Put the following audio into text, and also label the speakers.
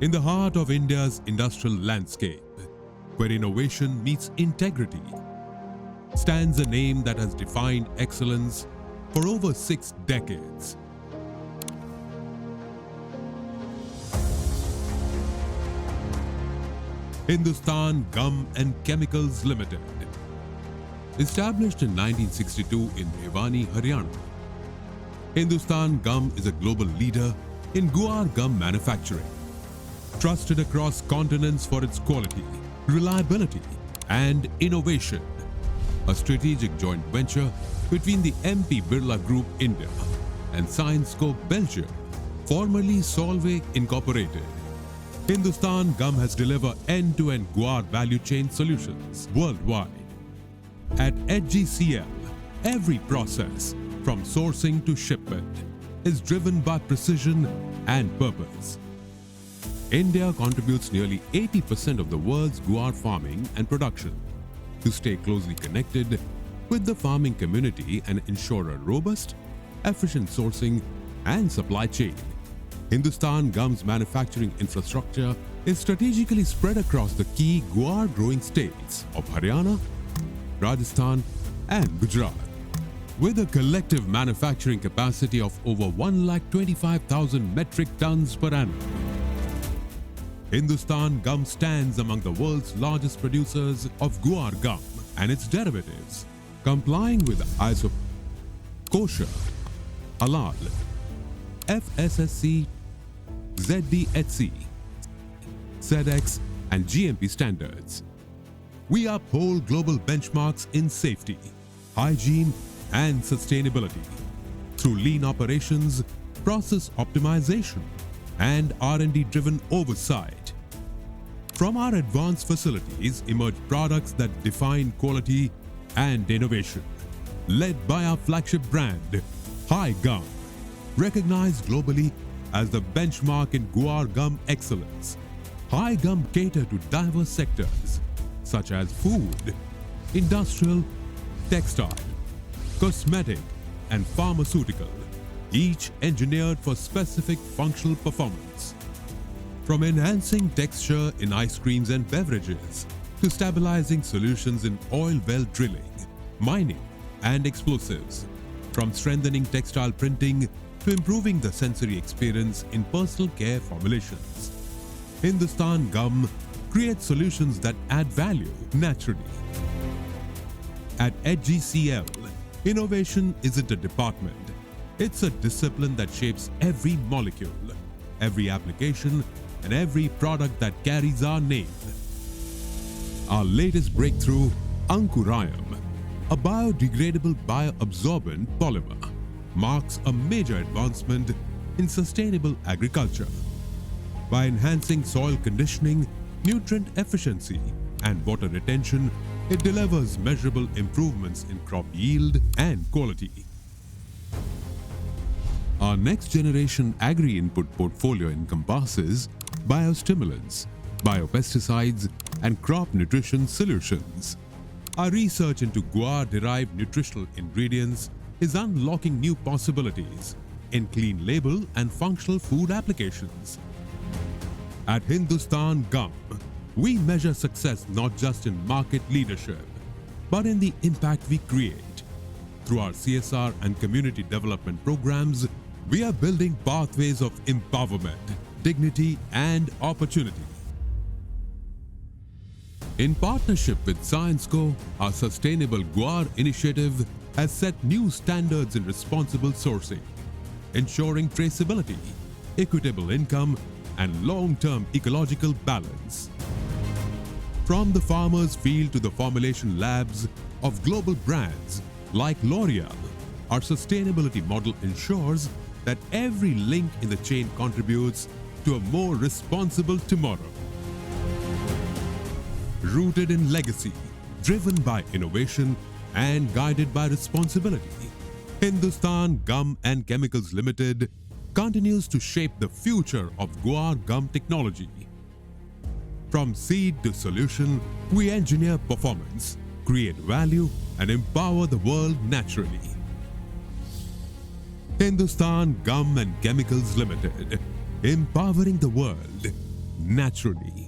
Speaker 1: In the heart of India's industrial landscape, where innovation meets integrity, stands a name that has defined excellence for over 6 decades. Hindustan Gum and Chemicals Limited. Established in 1962 in Bhiwani, Haryana, Hindustan Gum is a global leader in guar gum manufacturing, trusted across continents for its quality, reliability, and innovation. A strategic joint venture between the MP Birla Group India and Syensqo Belgium, formerly Solvay Incorporated. Hindustan Gum has delivered end-to-end guar value chain solutions worldwide. At HGCL, every process, from sourcing to shipment, is driven by precision and purpose. India contributes nearly 80% of the world's guar farming and production. To stay closely connected with the farming community and ensure a robust, efficient sourcing and supply chain, Hindustan Gum's manufacturing infrastructure is strategically spread across the key guar growing states of Haryana, Rajasthan, and Gujarat. With a collective manufacturing capacity of over 125,000 metric tons per annum, Hindustan Gum stands among the world's largest producers of guar gum and its derivatives, complying with ISO kosher, halal, FSSC, ZDHC, SEDEX, and GMP standards. We uphold global benchmarks in safety, hygiene, and sustainability through lean operations, process optimization, and R&D-driven oversight. From our advanced facilities emerge products that define quality and innovation, led by our flagship brand, High Gum, recognized globally as the benchmark in guar gum excellence. High Gum cater to diverse sectors such as food, industrial, textile, cosmetic, and pharmaceutical, each engineered for specific functional performance. From enhancing texture in ice creams and beverages to stabilizing solutions in oil well drilling, mining, and explosives. From strengthening textile printing to improving the sensory experience in personal care formulations. Hindustan Gum creates solutions that add value naturally. At HGCL, innovation isn't a department. It's a discipline that shapes every molecule, every application, and every product that carries our name. Our latest breakthrough, Ankurayam, a biodegradable bioabsorbent polymer, marks a major advancement in sustainable agriculture. By enhancing soil conditioning, nutrient efficiency, and water retention, it delivers measurable improvements in crop yield and quality. Our next-generation agri-input portfolio encompasses biostimulants, biopesticides, and crop nutrition solutions. Our research into guar-derived nutritional ingredients is unlocking new possibilities in clean label and functional food applications. At Hindustan Gum, we measure success not just in market leadership, but in the impact we create. Through our CSR and community development programs, we are building pathways of empowerment, dignity, and opportunity. In partnership with Syensqo, our Sustainable Guar initiative has set new standards in responsible sourcing, ensuring traceability, equitable income, and long-term ecological balance. From the farmer's field to the formulation labs of global brands like L'Oreal, our sustainability model ensures that every link in the chain contributes to a more responsible tomorrow. Rooted in legacy, driven by innovation, and guided by responsibility, Hindustan Gum and Chemicals Limited continues to shape the future of guar gum technology. From seed to solution, we engineer performance, create value, and empower the world naturally. Hindustan Gum and Chemicals Limited, empowering the world, naturally.